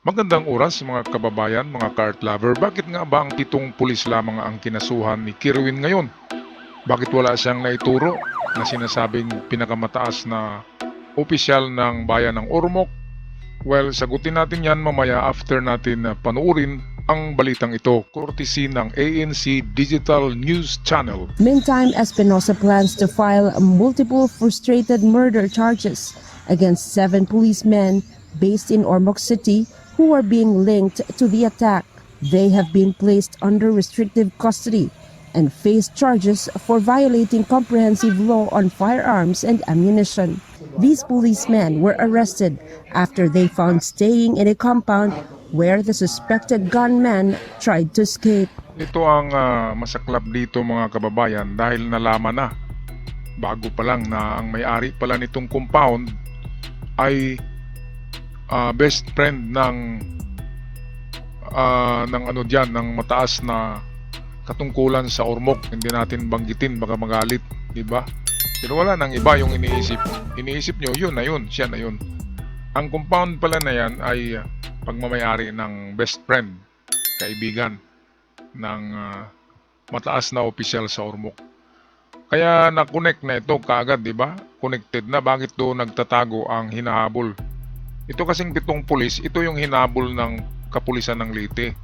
Magandang oras mga kababayan, mga kart lover. Bakit nga ba ang 7 pulis lamang ang kinasuhan ni Kirwin ngayon? Bakit wala siyang naituro na sinasabing pinakamataas na opisyal ng bayan ng Ormoc? Well, sagutin natin yan mamaya after natin panuurin ang balitang ito, courtesy ng ANC Digital News Channel. Meantime, Espinosa plans to file multiple frustrated murder charges against 7 policemen based in Ormoc City who are being linked to the attack. They have been placed under restrictive custody and face charges for violating comprehensive law on firearms and ammunition. These policemen were arrested after they found staying in a compound where the suspected gunman tried to escape. Ito ang masaklap dito mga kababayan dahil nalaman na bago pa lang na ang may-ari pala nitong compound ay best friend ng ng mataas na katungkulan sa Ormoc. Hindi natin banggitin baka magalit, di ba? Pero wala nang iba yung iniisip. Iniisip nyo, yun na yun, siya na yun. Ang compound pala na yan ay pagmamayari ng best friend, kaibigan ng mataas na opisyal sa Ormoc. Kaya na-connect na ito kaagad, di ba? Connected na. Bakit doon nagtatago ang hinahabol? Ito kasing 7 pulis, ito yung hinabol ng kapulisan ng Leyte.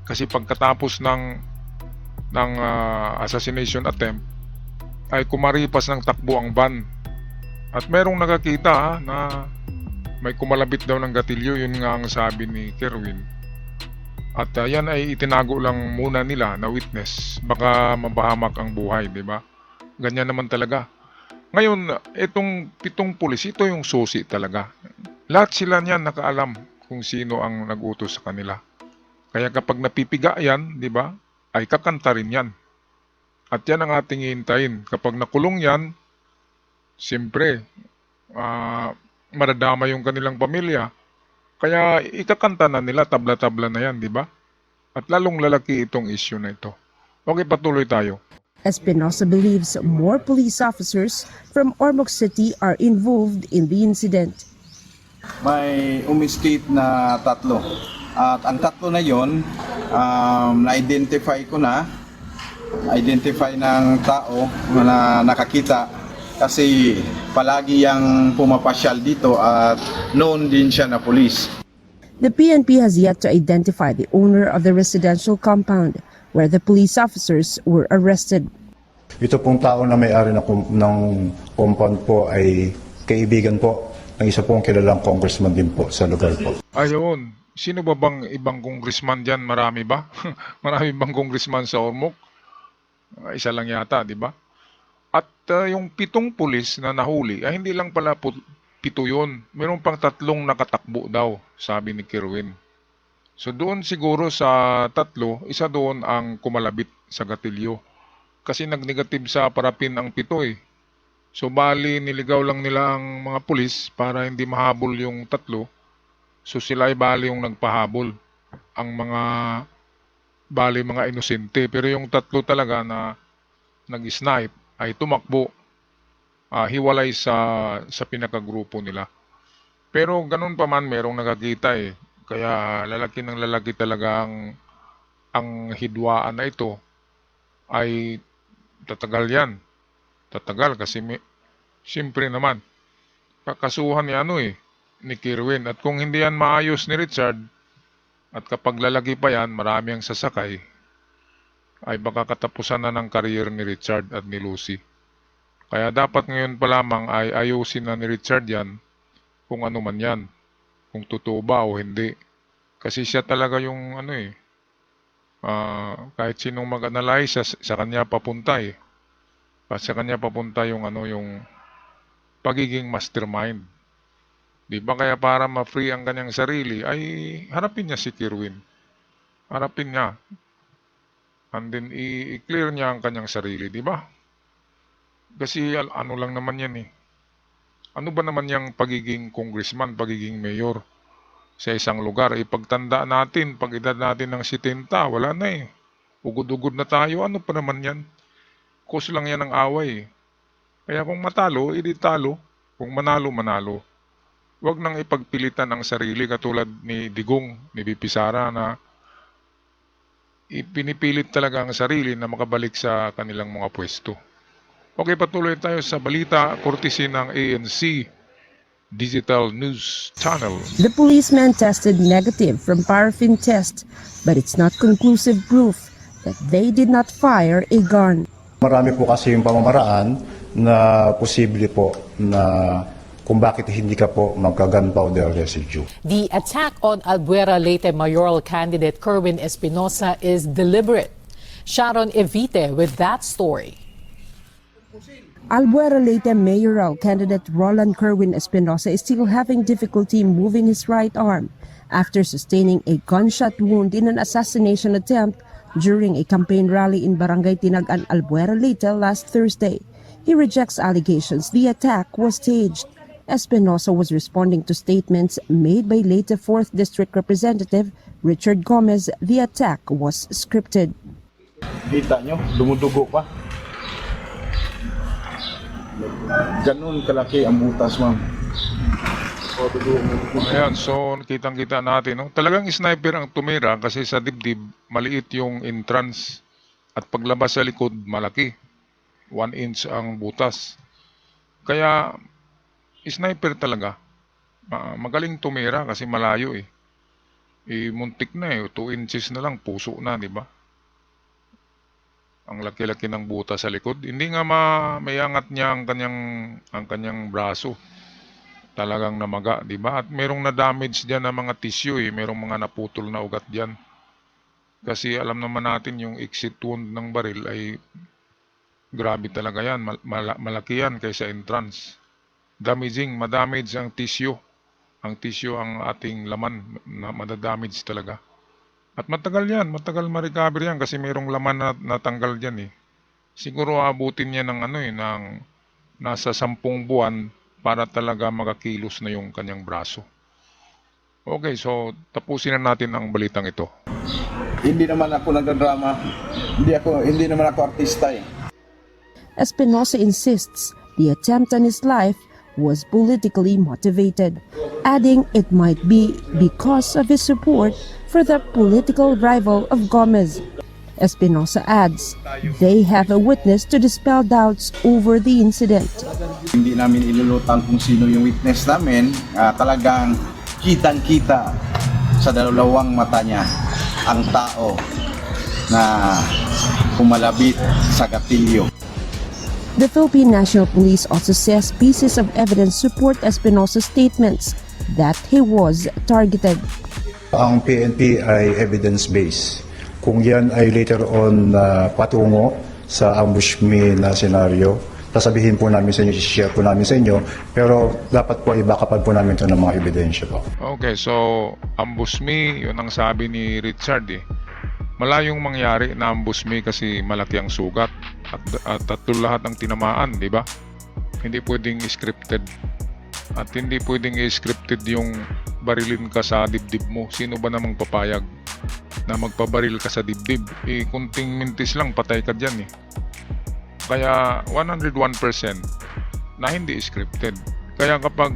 Kasi pagkatapos ng assassination attempt, ay kumaripas ng takbo ang van. At merong nakakita na may kumalabit daw ng gatilyo, yun nga ang sabi ni Kerwin. At yan ay itinago lang muna nila na witness. Baka mabahamak ang buhay, di ba? Ganyan naman talaga. Ngayon, itong 7 pulis, ito yung susi talaga. Lahat sila niyan nakaalam kung sino ang nag-utos sa kanila. Kaya kapag napipiga yan, di ba, ay kakanta rin yan. At yan ang ating hihintayin. Kapag nakulong yan, siyempre, madadama yung kanilang pamilya. Kaya ikakanta na nila, tabla-tabla na yan, di ba? At lalong lalaki itong issue na ito. Okay, patuloy tayo. Espinosa believes more police officers from Ormoc City are involved in the incident. May umiscape na 3. At ang 3 na yon, na-identify ko na. Identify ng tao na nakakita kasi palagi yang pumapasyal dito at known din siya na police. The PNP has yet to identify the owner of the residential compound where the police officers were arrested. Ito pong tao na may-ari ng compound po ay kaibigan po ng isa pong kilalang congressman din po sa lugar po. Ayun, sino ba bang ibang congressman dyan? Marami ba? Marami bang congressman sa Ormoc? Isa lang yata, di ba? At yung 7 pulis na nahuli, ay hindi lang pala 7 yun. Meron pang 3 nakatakbo daw, sabi ni Kerwin. So doon siguro sa 3, isa doon ang kumalabit sa gatilyo. Kasi nag-negative sa parapin ang 7 eh. So bali niligaw lang nila ang mga pulis para hindi mahabol yung 3. So sila ay bali yung nagpahabol. Ang mga inosente. Pero yung 3 talaga na nag-snipe ay tumakbo. Hiwalay sa pinakagrupo nila. Pero ganun pa man merong nakakita eh. Kaya lalaki ng lalaki talaga ang hidwaan na ito ay tatagal yan. Tatagal kasi siyempre naman kakasuhan ni Kerwin. At kung hindi yan maayos ni Richard at kapag lalaki pa yan, marami ang sasakay, ay baka katapusan na ng career ni Richard at ni Lucy. Kaya dapat ngayon pa lamang ay ayusin na ni Richard yan kung ano man yan. Kung totoo ba o hindi. Kasi siya talaga yung kahit sinong mag-analyze sa kanya papunta eh. Sa kanya papunta yung yung pagiging mastermind. Di ba kaya para ma-free ang kanyang sarili ay harapin niya si Kerwin. Harapin niya. And then i-clear niya ang kanyang sarili, di ba? Kasi ano lang naman yan eh. Ano ba naman yung pagiging congressman, pagiging mayor sa isang lugar? Ipagtanda natin, pag edad natin ng 70, wala na eh. Ugod-ugod na tayo, ano pa naman yan? Cause lang yan ng away eh. Kaya kung matalo, edi talo. Kung manalo, manalo. wag nang ipagpilitan ang sarili katulad ni Digong, ni VP Sara na ipinipilit talaga ang sarili na makabalik sa kanilang mga pwesto. Okay, patuloy tayo sa balita courtesy ng ANC Digital News Channel. The policeman tested negative from paraffin test, but it's not conclusive proof that they did not fire a gun. Marami po kasi yung pamamaraan na posible po na kung bakit hindi ka po magka-gunpowder residue. The attack on Albuera Leyte mayoral candidate Kerwin Espinosa is deliberate. Sharon Evite with that story. Albuera Leyte mayoral candidate Roland Kerwin Espinosa is still having difficulty moving his right arm after sustaining a gunshot wound in an assassination attempt during a campaign rally in Barangay Tinagan, Albuera Leyte last Thursday. He rejects allegations the attack was staged. Espinosa was responding to statements made by Leyte 4th District Representative Richard Gomez the attack was scripted. Kita nyo, dumudugo pa. Ganun kalaki ang butas, ma'am. Ayan, so kitang-kita natin, no? Talagang sniper ang tumira kasi sa dibdib maliit yung entrance at paglabas sa likod malaki. 1 inch ang butas. Kaya sniper talaga. Magaling tumira kasi malayo eh. Muntik na eh, 2 inches na lang puso na, di ba? Ang laki-laki ng butas sa likod. Hindi nga may angat niya ang kanyang braso. Talagang namaga, di ba? At merong na-damage diyan na mga tissue eh, merong mga naputol na ugat diyan. Kasi alam naman natin yung exit wound ng baril ay grabe talaga yan, malaki yan kaysa entrance. Madamage ang tissue. Ang tissue ang ating laman na madadamage talaga. At matagal matagal ma-recover yan kasi mayroong laman na natanggal diyan eh. Siguro abutin niya ng ng nasa 10 buwan para talaga makakilos na yung kanyang braso. Okay, so tapusin na natin ang balitang ito. Hindi naman ako nagdrama. Hindi naman ako artista eh. Espinosa insists the attempt on his life was politically motivated, adding it might be because of his support for the political rival of Gomez. Espinosa adds they have a witness to dispel doubts over the incident. Hindi namin ilulutan kung sino yung witness namin. Talagang kitang-kita sa dalawang mata niya ang tao na pumalabit sa gatilyo. The Philippine National Police also says pieces of evidence support Espinosa's statements that he was targeted. Ang PNP ay evidence-based. Kung yan ay later on patungo sa ambush me na senaryo, sasabihin po namin sa inyo, share po namin sa inyo, pero dapat po ibackupan po namin ito ng mga ebidensya po. Okay, so ambush me, yun ang sabi ni Richard eh. Malayong mangyari na ambush me kasi malaki ang sugat at tatlo lahat ng tinamaan, di ba? Hindi pwedeng scripted. At hindi pwedeng scripted yung barilin ka sa dibdib mo. Sino ba namang papayag na magpabaril ka sa dibdib? Kunting mintis lang, patay ka dyan eh. Kaya 101% na hindi scripted. Kaya kapag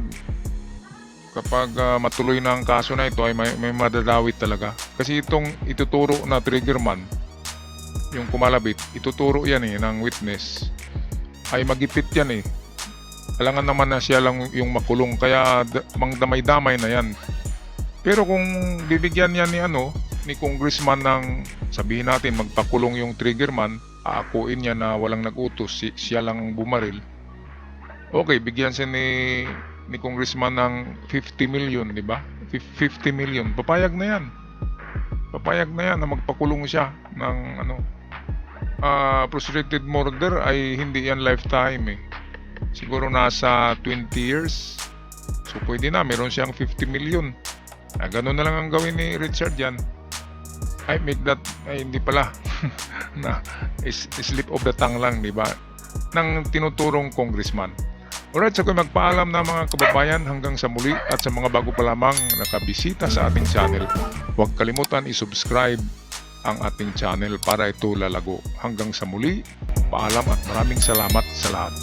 matuloy na ang kaso na ito ay may madadawit talaga. Kasi itong ituturo na triggerman, yung kumalabit, ituturo yan eh ng witness. Ay magipit yan eh. Alangan naman na siya lang yung makulong, kaya mangdamay-damay na yan. Pero kung bibigyan yan ni congressman ng, sabihin natin, magpakulong yung triggerman, aakuin niya na walang nag-utos, siya lang bumaril. Okay, bigyan siya ni congressman ng 50 million, di ba? 50 million, papayag na yan. Papayag na yan na magpakulong siya ng prosecuted murder ay hindi yan lifetime eh. Siguro nasa 20 years. So pwede na, meron siyang 50 million. Ganun na lang ang gawin ni Richard yan. Hindi pala. na slip of the tongue lang, di ba? Ng tinuturong congressman. Alright, so kung magpaalam na mga kababayan hanggang sa muli at sa mga bago pa lamang nakabisita sa ating channel, huwag kalimutan i-subscribe ang ating channel para ito lalago. Hanggang sa muli, paalam at maraming salamat sa lahat.